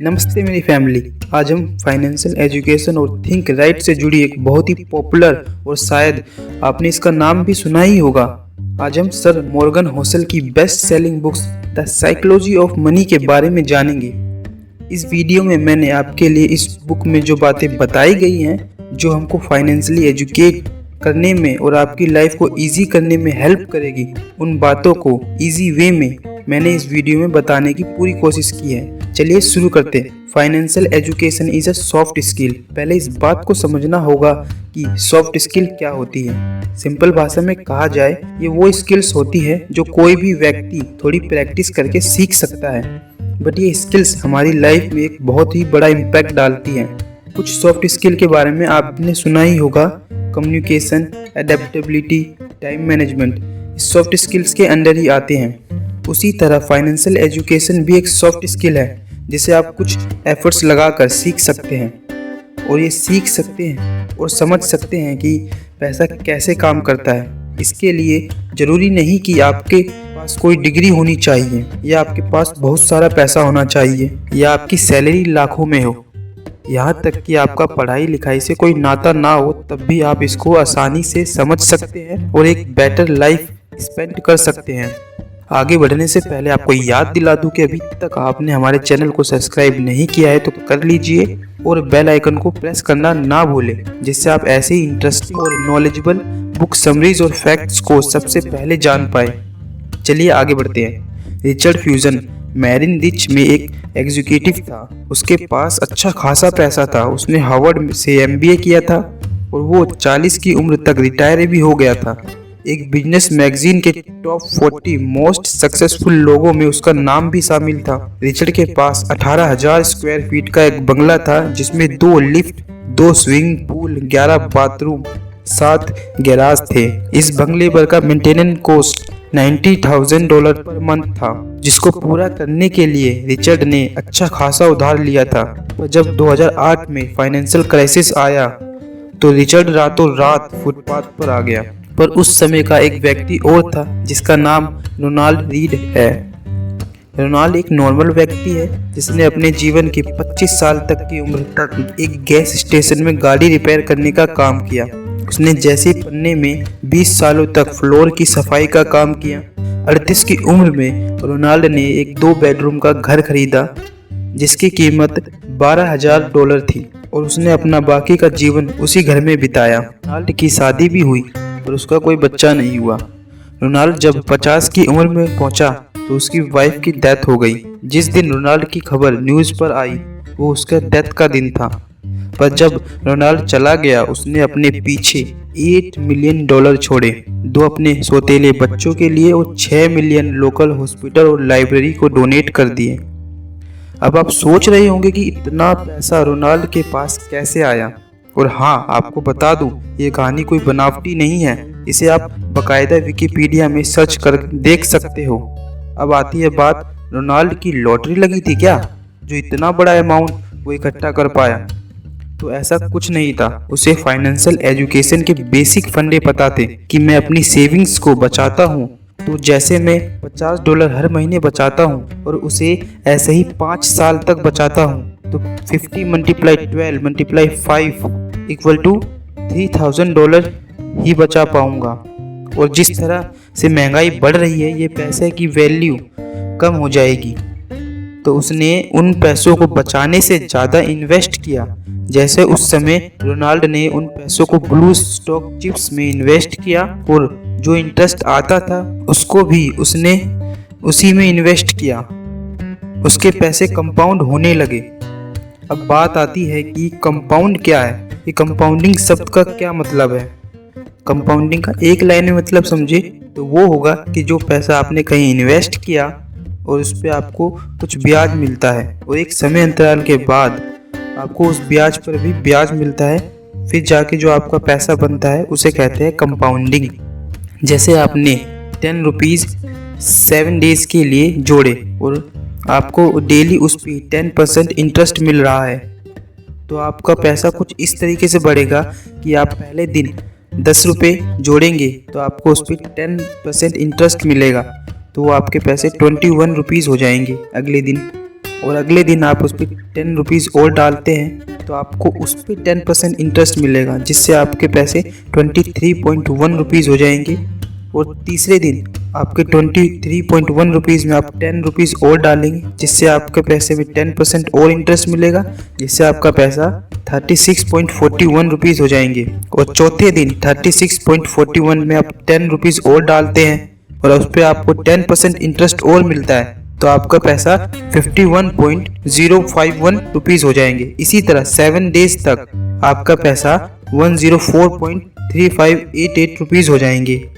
नमस्ते मेरी फैमिली। आज हम फाइनेंशियल एजुकेशन और थिंक राइट से जुड़ी एक बहुत ही पॉपुलर और शायद आपने इसका नाम भी सुना ही होगा। आज हम सर मॉर्गन होसल की best selling books the psychology of money के बारे में जानेंगे। इस वीडियो में मैंने आपके लिए इस बुक में जो बातें बताई गई हैं, जो हमको फाइनेंशियली एजुकेट करने में और आपकी लाइफ को इजी करने में हेल्प करेगी, उन बातों को इजी वे में मैंने इस वीडियो में बताने की पूरी कोशिश की है। चलिए शुरू करते हैं। Financial education is a soft skill. पहले इस बात को समझना होगा कि सॉफ्ट स्किल क्या होती है। सिंपल भाषा में कहा जाए, ये वो स्किल्स होती है जो कोई भी व्यक्ति थोड़ी प्रैक्टिस करके सीख सकता है, बट ये स्किल्स हमारी लाइफ में एक बहुत ही बड़ा इम्पैक्ट डालती हैं। कुछ सॉफ्ट स्किल के बारे में आपने सुना ही होगा, कम्युनिकेशन, एडेप्टेबिलिटी, टाइम मैनेजमेंट, इस सॉफ्ट स्किल्स के अंडर ही आते हैं। उसी तरह फाइनेंशियल एजुकेशन भी एक सॉफ्ट स्किल है जिसे आप कुछ एफर्ट्स लगाकर सीख सकते हैं और ये सीख सकते हैं और समझ सकते हैं कि पैसा कैसे काम करता है। इसके लिए ज़रूरी नहीं कि आपके पास कोई डिग्री होनी चाहिए या आपके पास बहुत सारा पैसा होना चाहिए या आपकी सैलरी लाखों में हो। यहाँ तक कि आपका पढ़ाई लिखाई से कोई नाता ना हो, तब भी आप इसको आसानी से समझ सकते हैं और एक बेटर लाइफ स्पेंड कर सकते हैं। आगे बढ़ने से पहले आपको याद दिला दूं कि अभी तक आपने हमारे चैनल को सब्सक्राइब नहीं किया है तो कर लीजिए और बेल आइकन को प्रेस करना ना भूलें, जिससे आप ऐसे ही इंटरेस्टिंग और नॉलेजेबल बुक समरीज और फैक्ट्स को सबसे पहले जान पाए। चलिए आगे बढ़ते हैं। रिचर्ड फ्यूजन मैरिन रिच में एक एग्जीक्यूटिव था। उसके पास अच्छा खासा पैसा था। उसने हार्वर्ड से MBA किया था और वो 40 की उम्र तक रिटायर भी हो गया था। एक बिजनेस मैगजीन के टॉप 40 मोस्ट सक्सेसफुल लोगों में उसका नाम भी शामिल था। रिचर्ड के पास 18,000 स्क्वायर फीट का एक बंगला था, जिसमें 2 lift, 2 swimming pool, 11 bathroom, 7 garage थे। इस बंगले पर का मेंटेनेंस कॉस्ट $90,000 पर मंथ था, जिसको पूरा करने के लिए रिचर्ड ने अच्छा खासा उधार लिया था। पर जब 2008 में फाइनेंशियल क्राइसिस आया तो रिचर्ड रातों रात फुटपाथ पर आ गया। पर उस समय का एक व्यक्ति और था जिसका नाम रोनाल्ड रीड है। रोनाल्ड एक नॉर्मल व्यक्ति है जिसने अपने जीवन की 25 साल तक की उम्र तक एक गैस स्टेशन में गाड़ी रिपेयर करने का काम किया। उसने जैसे पन्ने में 20 सालों तक फ्लोर की सफाई का काम किया। 38 की उम्र में रोनाल्ड ने एक 2 बेडरूम का घर खरीदा जिसकी कीमत $12,000 थी और उसने अपना बाकी का जीवन उसी घर में बिताया। रोनाल्ड की शादी भी हुई पर उसका कोई बच्चा नहीं हुआ। रोनाल्ड जब 50 की उम्र में पहुंचा तो उसकी वाइफ की डेथ हो गई। जिस दिन रोनाल्ड की खबर न्यूज़ पर आई वो उसका डेथ का दिन था। पर जब रोनाल्ड चला गया, उसने अपने पीछे $8 मिलियन छोड़े, 2 अपने सौतेले बच्चों के लिए और $6 मिलियन लोकल हॉस्पिटल और लाइब्रेरी को डोनेट कर दिए। अब आप सोच रहे होंगे कि इतना पैसा रोनाल्ड के पास कैसे आया। और हाँ, आपको बता दूं, ये कहानी कोई बनावटी नहीं है। इसे आप बकायदा विकिपीडिया में सर्च कर देख सकते हो। अब आती है बात, रोनाल्ड की लॉटरी लगी थी क्या जो इतना बड़ा अमाउंट वो इकट्ठा कर पाया? तो ऐसा कुछ नहीं था। उसे फाइनेंशियल एजुकेशन के बेसिक फंडे पता थे कि मैं अपनी सेविंग्स को बचाता हूँ, तो जैसे मैं $50 हर महीने बचाता हूँ और उसे ऐसे ही 5 साल तक बचाता हूँ, तो 50 × 12 × 5 = $3,000 ही बचा पाऊंगा। और जिस तरह से महंगाई बढ़ रही है, ये पैसे की वैल्यू कम हो जाएगी। तो उसने उन पैसों को बचाने से ज़्यादा इन्वेस्ट किया। जैसे उस समय रोनाल्ड ने उन पैसों को ब्लू स्टॉक चिप्स में इन्वेस्ट किया और जो इंटरेस्ट आता था उसको भी उसने उसी में इन्वेस्ट किया। उसके पैसे कंपाउंड होने लगे। अब बात आती है कि कंपाउंड क्या है। ये कंपाउंडिंग शब्द का क्या मतलब है? कंपाउंडिंग का एक लाइन में मतलब समझे तो वो होगा कि जो पैसा आपने कहीं इन्वेस्ट किया और उस पर आपको कुछ ब्याज मिलता है और एक समय अंतराल के बाद आपको उस ब्याज पर भी ब्याज मिलता है, फिर जाके जो आपका पैसा बनता है उसे कहते हैं कंपाउंडिंग। जैसे आपने 10 रुपीज़ 7 डेज के लिए जोड़े और आपको डेली उस पर 10% इंटरेस्ट मिल रहा है, तो आपका पैसा कुछ इस तरीके से बढ़ेगा कि आप पहले दिन 10 रुपये जोड़ेंगे तो आपको उस पर 10% इंटरेस्ट मिलेगा, तो वो आपके पैसे 21 रुपीज़ हो जाएंगे अगले दिन। और अगले दिन आप उस पर 10 रुपीज़ और डालते हैं तो आपको उस पर 10% इंटरेस्ट मिलेगा, जिससे आपके पैसे 23.1 रुपीज़ हो जाएंगे। और तीसरे दिन आपके 23.1 रुपीज़ में आप 10 रुपीज़ और डालेंगे, जिससे आपके पैसे में 10% और इंटरेस्ट मिलेगा, जिससे आपका पैसा 36.41 रुपीज़ हो जाएंगे। और चौथे दिन 36.41 में आप 10 रुपीज़ और डालते हैं और उस पर आपको 10% इंटरेस्ट और मिलता है, तो आपका पैसा 51.051 रुपीज़ हो जाएंगे। इसी तरह 7 डेज तक आपका पैसा 104.3588 रुपीज़ हो जाएंगे।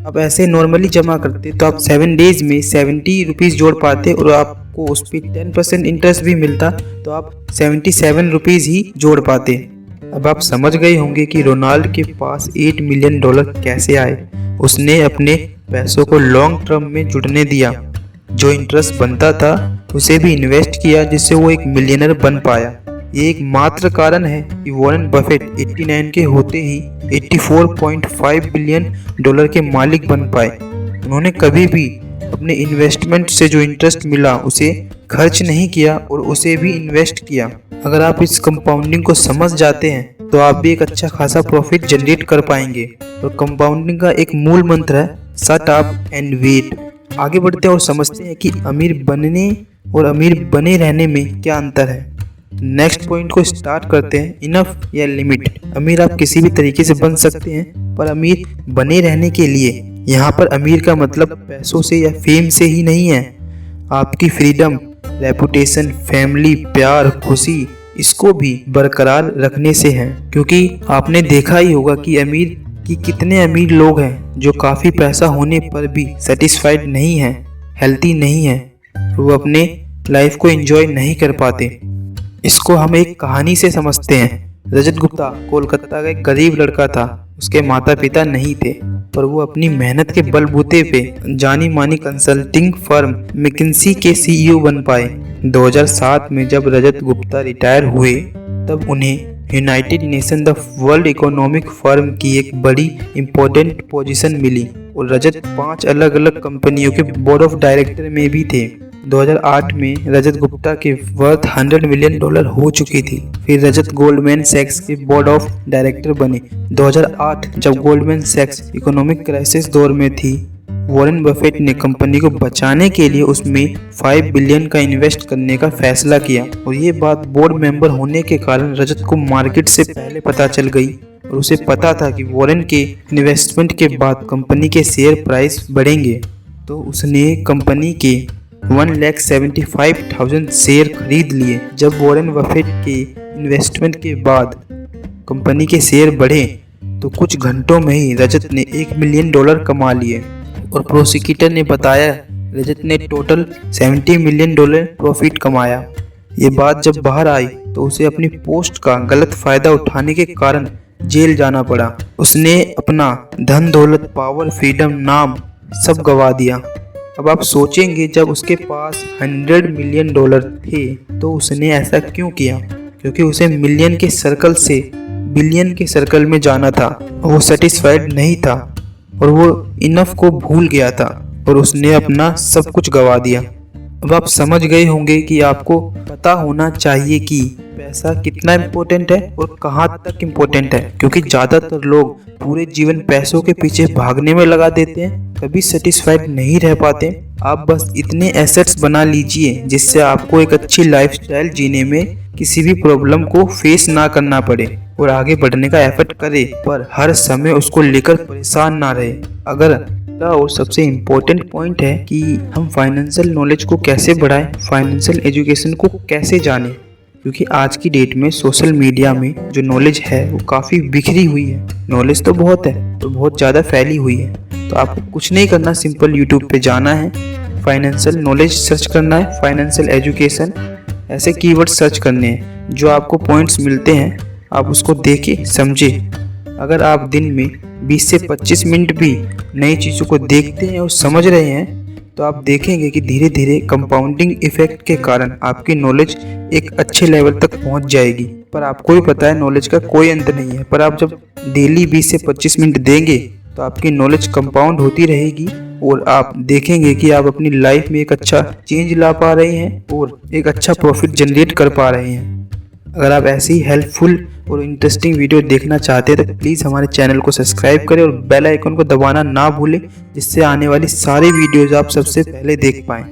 आप ऐसे नॉर्मली जमा करते तो आप 7 डेज में 70 रुपीज़ जोड़ पाते और आपको उस पर 10% इंटरेस्ट भी मिलता, तो आप 77 रुपीज़ ही जोड़ पाते। अब आप समझ गए होंगे कि रोनाल्ड के पास $8 मिलियन कैसे आए। उसने अपने पैसों को लॉन्ग टर्म में जुड़ने दिया, जो इंटरेस्ट बनता था उसे भी इन्वेस्ट किया, जिससे वो एक मिलियनर बन पाया। ये एक मात्र कारण है कि वॉरेन बफेट 89 के होते ही $84.5 बिलियन के मालिक बन पाए। उन्होंने कभी भी अपने इन्वेस्टमेंट से जो इंटरेस्ट मिला उसे खर्च नहीं किया और उसे भी इन्वेस्ट किया। अगर आप इस कंपाउंडिंग को समझ जाते हैं तो आप भी एक अच्छा खासा प्रॉफिट जनरेट कर पाएंगे। और कंपाउंडिंग का एक मूल मंत्र है शट अप एंड वेट। आगे बढ़ते हैं और समझते हैं कि अमीर बनने और अमीर बने रहने में क्या अंतर है। नेक्स्ट पॉइंट को स्टार्ट करते हैं, इनफ या लिमिट। अमीर आप किसी भी तरीके से बन सकते हैं, पर अमीर बने रहने के लिए यहाँ पर अमीर का मतलब पैसों से या फेम से ही नहीं है। आपकी फ्रीडम, रेपुटेशन, फैमिली, प्यार, खुशी, इसको भी बरकरार रखने से है। क्योंकि आपने देखा ही होगा कि कितने अमीर लोग हैं जो काफ़ी पैसा होने पर भी सेटिस्फाइड नहीं हैं, हेल्थी नहीं हैं, वो अपने लाइफ को एंजॉय नहीं कर पाते। इसको हम एक कहानी से समझते हैं। रजत गुप्ता कोलकाता का एक गरीब लड़का था। उसके माता पिता नहीं थे, पर वो अपनी मेहनत के बलबूते पे जानी मानी कंसल्टिंग फर्म मैकिन्सी के CEO बन पाए। 2007 में जब रजत गुप्ता रिटायर हुए तब उन्हें United nation the world economic firm की एक बड़ी इंपॉर्टेंट पोजीशन मिली और रजत 5 अलग अलग कंपनियों के बोर्ड ऑफ डायरेक्टर में भी थे। 2008 में रजत गुप्ता के वर्थ $100 मिलियन हो चुकी थी। फिर रजत गोल्डमैन सैक्स के बोर्ड ऑफ डायरेक्टर बने। 2008 जब गोल्डमैन सैक्स इकोनॉमिक क्राइसिस दौर में थी, वॉरेन बफेट ने कंपनी को बचाने के लिए उसमें 5 बिलियन का इन्वेस्ट करने का फैसला किया। और ये बात बोर्ड मेंबर होने के कारण रजत को मार्केट से पहले पता चल गई और उसे पता था कि वॉरेन के इन्वेस्टमेंट के बाद कंपनी के शेयर प्राइस बढ़ेंगे। तो उसने कंपनी के 1,75,000 शेयर खरीद लिए। जब वॉरेन बफेट के इन्वेस्टमेंट के बाद कंपनी के शेयर बढ़े तो कुछ घंटों में ही रजत ने $1 मिलियन कमा लिए। और प्रोसिक्यूटर ने बताया रजत ने टोटल $70 मिलियन प्रॉफिट कमाया। ये बात जब बाहर आई तो उसे अपनी पोस्ट का गलत फायदा उठाने के कारण जेल जाना पड़ा। उसने अपना धन दौलत, पावर, फ्रीडम, नाम सब गवा दिया। अब आप सोचेंगे जब उसके पास $100 मिलियन थे तो उसने ऐसा क्यों किया? क्योंकि उसे मिलियन के सर्कल से बिलियन के सर्कल में जाना था। वो सेटिस्फाइड नहीं था और वो इनफ को भूल गया था और उसने अपना सब कुछ गवा दिया। अब आप समझ गए होंगे कि आपको पता होना चाहिए कि पैसा कितना इम्पोर्टेंट है और कहाँ तक इम्पोर्टेंट है। क्योंकि ज़्यादातर लोग पूरे जीवन पैसों के पीछे भागने में लगा देते हैं, कभी सेटिस्फाइड नहीं रह पाते। आप बस इतने एसेट्स बना लीजिए जिससे आपको एक अच्छी लाइफस्टाइल जीने में किसी भी प्रॉब्लम को फेस ना करना पड़े और आगे बढ़ने का एफर्ट करे, पर हर समय उसको लेकर परेशान ना रहे। और सबसे इम्पोर्टेंट पॉइंट है कि हम फाइनेंशियल नॉलेज को कैसे बढ़ाएं, फाइनेंशियल एजुकेशन को कैसे जानें। क्योंकि आज की डेट में सोशल मीडिया में जो नॉलेज है वो काफ़ी बिखरी हुई है। नॉलेज तो बहुत है, तो बहुत ज़्यादा फैली हुई है। तो आपको कुछ नहीं करना, सिंपल यूट्यूब पे जाना है, फाइनेंशियल नॉलेज सर्च करना है, फाइनेंशियल एजुकेशन, ऐसे कीवर्ड सर्च करने हैं। जो आपको पॉइंट्स मिलते हैं आप उसको देखिए, समझिए। अगर आप दिन में 20 से 25 मिनट भी नई चीज़ों को देखते हैं और समझ रहे हैं तो आप देखेंगे कि धीरे धीरे कंपाउंडिंग इफेक्ट के कारण आपकी नॉलेज एक अच्छे लेवल तक पहुंच जाएगी। पर आपको भी पता है नॉलेज का कोई अंत नहीं है, पर आप जब डेली 20 से 25 मिनट देंगे तो आपकी नॉलेज कंपाउंड होती रहेगी और आप देखेंगे कि आप अपनी लाइफ में एक अच्छा चेंज ला पा रहे हैं और एक अच्छा प्रॉफिट जनरेट कर पा रहे हैं। अगर आप ऐसी हेल्पफुल और इंटरेस्टिंग वीडियो देखना चाहते हैं तो प्लीज़ हमारे चैनल को सब्सक्राइब करें और बेल आइकन को दबाना ना भूलें, जिससे आने वाली सारी वीडियोज़ आप सबसे पहले देख पाएँ।